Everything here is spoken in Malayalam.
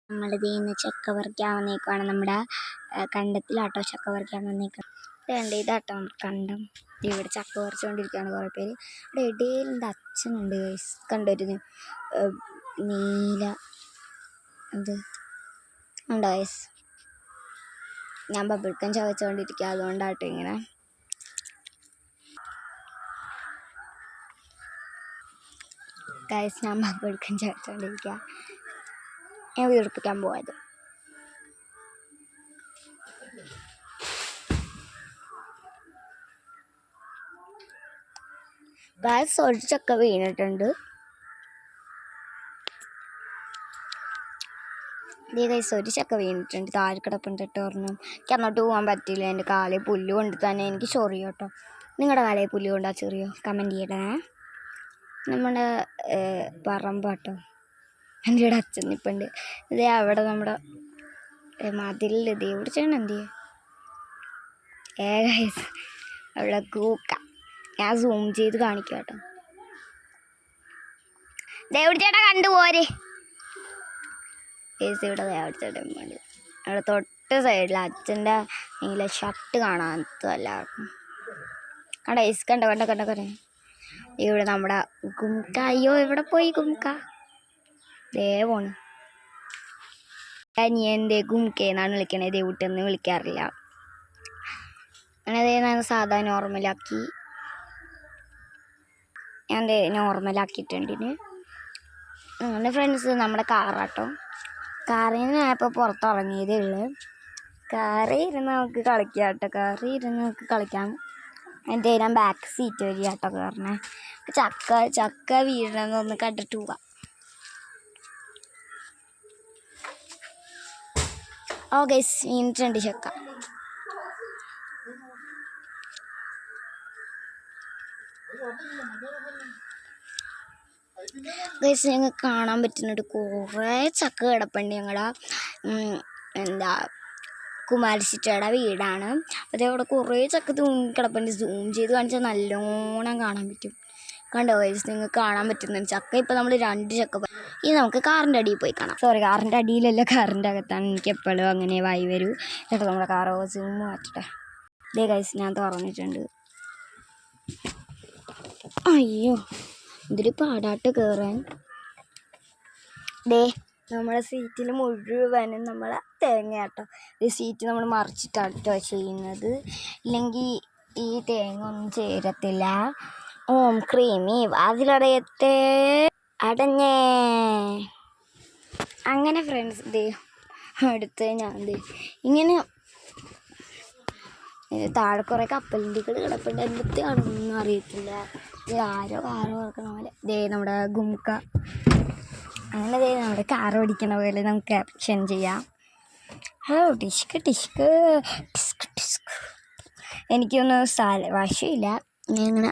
നമ്മളിത് ഇന്ന് ചക്ക പറിക്കാൻ വന്നേക്കുവാണ്. നമ്മുടെ കണ്ടത്തിലാട്ടോ ചക്ക പറിക്കാൻ വന്നേക്കണം. ഇതാട്ടോ കണ്ടം. ഇവിടെ ചക്ക പറിച്ചുകൊണ്ടിരിക്കുകയാണ് കുറേ പേര്. ഇവിടെ ഇടയിൽ എൻ്റെ അച്ഛനുണ്ട് കണ്ടൊരു നീല ഇത് ഉണ്ടോ ഗൈസ്. ഞാൻ ബബിൾക്കം ചവച്ചുകൊണ്ടിരിക്കുക, അതുകൊണ്ടാട്ടോ ഇങ്ങനെ. ഗൈസ് ഞാൻ ബബിൾക്കം ചവച്ചുകൊണ്ടിരിക്കുക. ഞാൻ വീർപ്പിക്കാൻ പോയത്. ഗൈസ് ഒരു ചക്ക വീണിട്ടുണ്ട്. ഗൈസ് ഒരു ചക്ക വീണിട്ടുണ്ട്. താഴെ കിടപ്പുണ്ട് കേട്ടോ. പറഞ്ഞു എനിക്ക് അങ്ങോട്ട് പോകാൻ പറ്റില്ല, എൻ്റെ കാലിൽ പുല്ല് കൊണ്ട് തന്നെ എനിക്ക് ചൊറിയോ കേട്ടോ. നിങ്ങളുടെ കാലിൽ പുല്ല് കൊണ്ടാ ചെറിയോ? കമൻറ്റ് ചെയ്യണേ. നമ്മുടെ പറമ്പാട്ടോ. എൻ്റെ ഇവിടെ അച്ഛൻ നിൽപ്പുണ്ട്. ഇതേ അവിടെ നമ്മുടെ മതിലിൽ ഇതേ ഇവിടെ ചെയ്യണം എന്ത് ചെയ്യും ഗൈസ് അവിടെ കൂക്ക. ഞാൻ സൂം ചെയ്ത് കാണിക്കാം കേട്ടോ. ദേവിടെ ചേട്ടാ കണ്ടുപോരെ ഗൈസ്. ഇവിടെ ദേവിടെ ചേട്ടൻ വേണ്ടി അവിടെ തൊട്ട് സൈഡിൽ അച്ഛൻ്റെ നീല ഷർട്ട് കാണാൻ എല്ലാവർക്കും കണ്ട ഗൈസ്. കണ്ട ഇവിടെ നമ്മുടെ ഗുംക്ക. അയ്യോ എവിടെ പോയി ഗുംക്ക? ദേവാണ് നീ എൻ്റെ ഗുംക്കെന്നാണ് വിളിക്കണേ. ദേവിട്ടെന്ന് വിളിക്കാറില്ല. അങ്ങനെ ഞാൻ സാധാ നോർമലാക്കി. ഞാൻ നോർമലാക്കിയിട്ടുണ്ട്. അങ്ങനെ ഫ്രണ്ട്സ് നമ്മുടെ കാറാട്ടോ. കാറിൽ നിന്ന് ഞാൻ ഇപ്പോൾ പുറത്തിറങ്ങിയതേ ഉള്ളൂ. കാറിൽ ഇരുന്ന് നമുക്ക് കളിക്കാം. എൻ്റെ ഞാൻ ബാക്ക് സീറ്റ് വരിക കേട്ടോ കാറിനെ. ചക്ക വീഴണമെന്നൊന്ന് കണ്ടിട്ട് പോവാം. ഓ ഗൈസ് വീണിട്ടുണ്ട് ചക്ക. ഗൈസ് ഞങ്ങൾക്ക് കാണാൻ പറ്റുന്നുണ്ട് കുറേ ചക്ക കിടപ്പുണ്ട്. ഞങ്ങളുടെ കുമാരച്ചിറ്റയുടെ വീടാണ്. അതേ അവിടെ കുറേ ചക്ക കിടപ്പുണ്ട്. സൂം ചെയ്ത് കാണിച്ചാൽ നല്ലോണം കാണാൻ പറ്റും. കണ്ടോ ഗൈസ്, നിങ്ങൾക്ക് കാണാൻ പറ്റുന്നുണ്ട് ചക്ക. ഇപ്പോൾ നമ്മൾ 2 ചക്ക. ഇനി നമുക്ക് കാറിൻ്റെ അടിയിൽ പോയി കാണാം. സോറി, കാറിൻ്റെ അടിയിലല്ല, കാറിൻ്റെ അകത്താണ്. എനിക്ക് എപ്പോഴും അങ്ങനെ വായി വരൂ കേട്ടോ. നമ്മുടെ കാറോ സൂം മാറ്റട്ടെ. ഇതേ ഗൈസ് ഞാൻ തുറന്നിട്ടുണ്ട്. അയ്യോ എന്തൊരു പാടാട്ട് കയറാൻ. നമ്മുടെ സീറ്റിൽ മുഴുവനും നമ്മളെ തേങ്ങ കേട്ടോ. ഈ സീറ്റ് നമ്മൾ മറിച്ചിട്ടാട്ടോ ചെയ്യുന്നത്, ഇല്ലെങ്കിൽ ഈ തേങ്ങ ഒന്നും ചേരത്തില്ല. ഓം ക്രീമി വാതിലടയത്തെ അടഞ്ഞേ. അങ്ങനെ ഫ്രണ്ട്സ് അടുത്ത് ഞാൻ ഇങ്ങനെ താഴെ കുറേ കപ്പലിൻ്റെ കിടപ്പുണ്ട്. എന്തൊക്കെയാണെന്നൊന്നും അറിയത്തില്ല. ആരോ കാറ് ഓർക്കണ പോലെ നമ്മുടെ ഗുംക്ക. അങ്ങനെ നമ്മുടെ കാറ് ഓടിക്കണ പോലെ നമുക്ക് ആക്ഷൻ ചെയ്യാം. ടിഷ്ക് ടിഷ്ക് ടിസ്ക് ടിസ്ക്. എനിക്കൊന്നും വശമില്ല. ഞാൻ ഇങ്ങനെ